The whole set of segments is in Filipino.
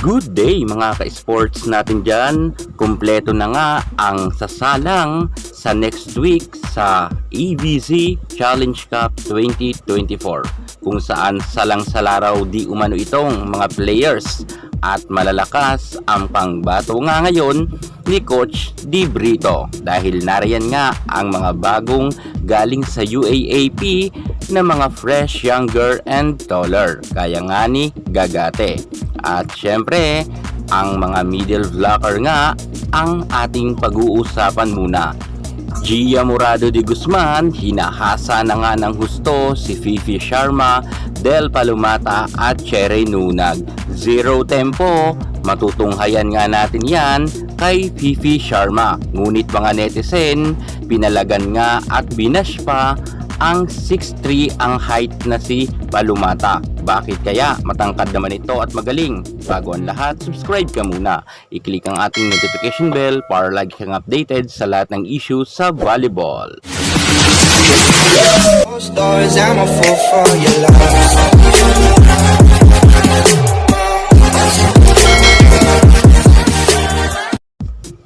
Good day mga ka-sports natin dyan. Kumpleto na nga ang sasalang sa next week sa EVZ Challenge Cup 2024 kung saan salang-salaraw di umano itong mga players at malalakas ang pangbato nga ngayon ni Coach Di Brito dahil nariyan nga ang mga bagong galing sa UAAP na mga fresh, younger and taller kaya nga ni Gagate. At syempre, ang mga middle blocker nga ang ating pag-uusapan muna. Gia Morado de Guzman, hinahasa na nga ng husto si Fifi Sharma, Del Palumata at Cherry Nunag. Zero tempo, matutunghayan nga natin yan kay Fifi Sharma. Ngunit mga netizen, pinalagan nga at binash pa ang 6'3 ang height na si Palumata. Bakit kaya? Matangkad naman ito at magaling. Bago ang lahat, subscribe ka muna. I-click ang ating notification bell para lagi kang updated sa lahat ng issues sa volleyball.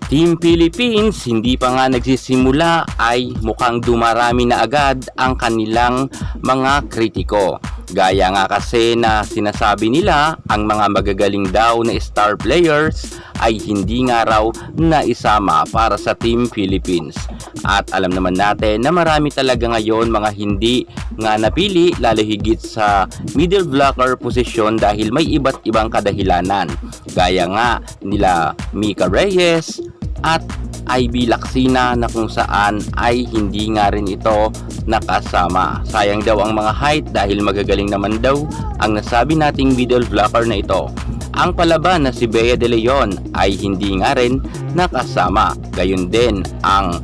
Team Philippines, hindi pa nga nagsisimula ay mukhang dumarami na agad ang kanilang mga kritiko. Gaya nga kasi na sinasabi nila ang mga magagaling daw na star players ay hindi nga raw naisama para sa Team Philippines. At alam naman natin na marami talaga ngayon mga hindi nga napili lalo higit sa middle blocker position dahil may iba't ibang kadahilanan. Gaya nga nila Mika Reyes at Ivy Laksina na kung saan ay hindi nga rin ito nakasama. Sayang daw ang mga height dahil magagaling naman daw ang nasabi nating middle blocker na ito. Ang palaban na si Bea De Leon ay hindi nga rin nakasama. Gayun din ang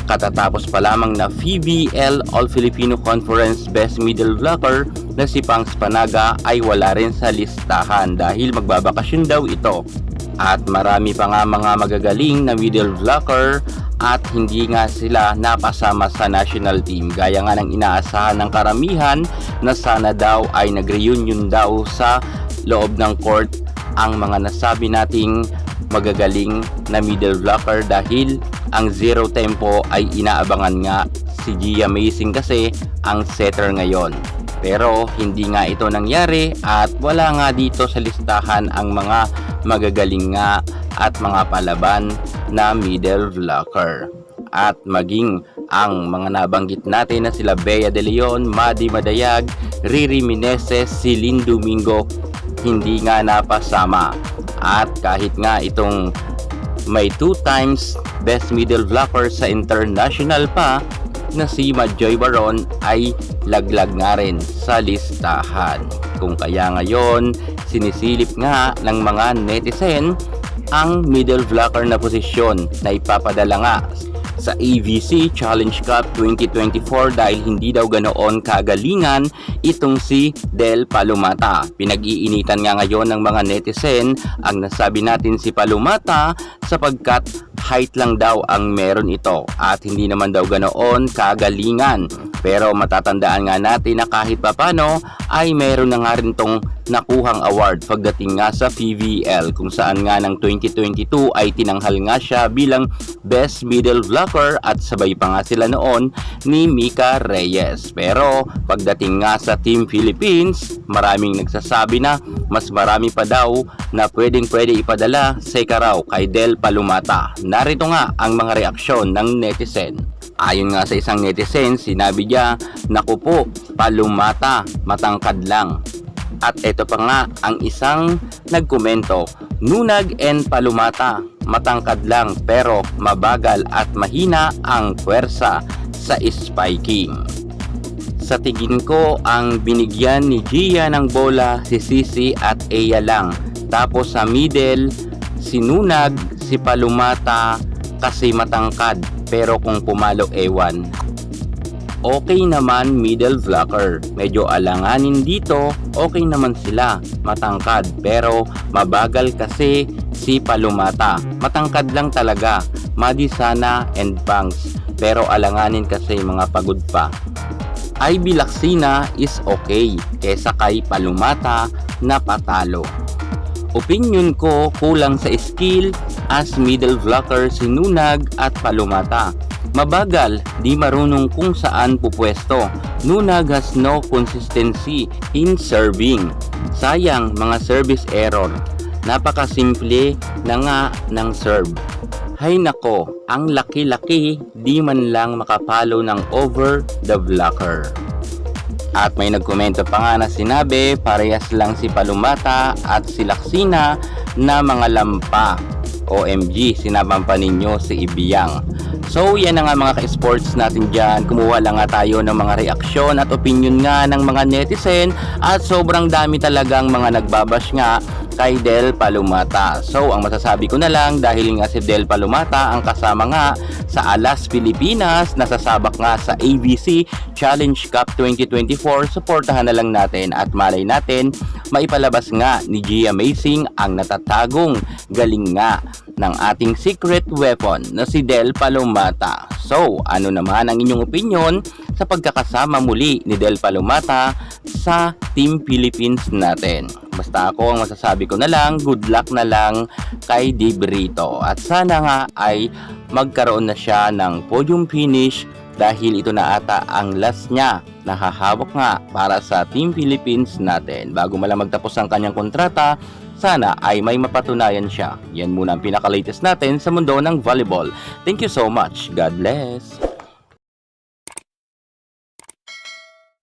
katatapos pa lamang na PBL All Filipino Conference Best Middle Blocker na si Pangs Panaga ay wala rin sa listahan dahil magbabakasyon daw ito. At marami pa nga mga magagaling na middle blocker at hindi nga sila napasama sa national team. Gaya nga ng inaasahan ng karamihan na sana daw ay nag-reunion daw sa loob ng court ang mga nasabi nating magagaling na middle blocker dahil ang zero tempo ay inaabangan nga si Gia Amazing kasi ang setter ngayon. Pero hindi nga ito nangyari at wala nga dito sa listahan ang mga magagaling nga at mga palaban na middle blocker. At maging ang mga nabanggit natin na sila Bea De Leon, Madi Madayag, Riri Meneses, Celine Domingo hindi nga napasama. At kahit nga itong may 2 times best middle blocker sa international pa na si Madjoy Baron ay laglag nga rin sa listahan. Kung kaya ngayon sinisilip nga ng mga netizen ang middle blocker na posisyon na ipapadala nga sa EVZ Challenge Cup 2024 dahil hindi daw ganoon kagalingan itong si Del Palumata. Pinag-iinitan nga ngayon ng mga netizen ang nasabi natin si Palumata sapagkat height lang daw ang meron ito at hindi naman daw ganoon kagalingan. Pero matatandaan nga natin na kahit papano ay meron na nga rin tong nakuhang award pagdating nga sa PVL kung saan nga ng 2022 ay tinanghal nga siya bilang best middle blocker at sabay pa nga sila noon ni Mika Reyes. Pero pagdating nga sa Team Philippines, maraming nagsasabi na mas marami pa daw na pwede ipadala sa ikaraw kay Del Palumata. Narito nga ang mga reaksyon ng netizen. Ayon nga sa isang netizen, sinabi niya, "Naku po, Palumata, matangkad lang." At ito pa nga ang isang nagkomento, "Nunag and Palumata, matangkad lang pero mabagal at mahina ang puwersa sa spiking." Sa tingin ko, ang binigyan ni Gia ng bola si Sisi at Eya lang. Tapos sa middle, si Nunag, si Palumata kasi matangkad pero kung pumalo ewan. Okay naman middle blocker. Medyo alanganin dito, okay naman sila. Matangkad pero mabagal kasi si Palumata. Matangkad lang talaga. Madi Sana and Pangs. Pero alanganin kasi mga pagod pa. Ivy Laksina is okay kesa kay Palumata na patalo. Opinion ko, kulang sa skill as middle blocker si Nunag at Palumata. Mabagal, di marunong kung saan pupwesto. Nunag has no consistency in serving. Sayang mga service error. Napakasimple na nga ng serve. Hay nako, ang laki-laki di man lang makapalo ng over the blocker. At may nagkomento pa nga na sinabi, parehas lang si Palumata at si Laksina na mga lampa. OMG, sinaban pa ninyo si Ibiyang. So yan na nga mga ka-sports natin dyan. Kumuha lang nga tayo ng mga reaksyon at opinion nga ng mga netizen. At sobrang dami talagang mga nagbabash nga kay Del Palumata. So ang masasabi ko na lang, dahil nga si Del Palumata ang kasama nga sa Alas Pilipinas, nasasabak nga sa ABC Challenge Cup 2024, suportahan na lang natin at malay natin maipalabas nga ni Gia Amazing ang natatagong galing nga ng ating secret weapon na si Del Palumata. So, ano naman ang inyong opinion sa pagkakasama muli ni Del Palumata sa Team Philippines natin? Basta ako ang masasabi ko na lang, good luck na lang kay Dibrito. At sana nga ay magkaroon na siya ng podium finish dahil ito na ata ang last niya na hahawak nga para sa Team Philippines natin. Bago malang magtapos ang kanyang kontrata, sana ay may mapatunayan siya. Yan muna ang pinaka-latest natin sa mundo ng volleyball. Thank you so much. God bless.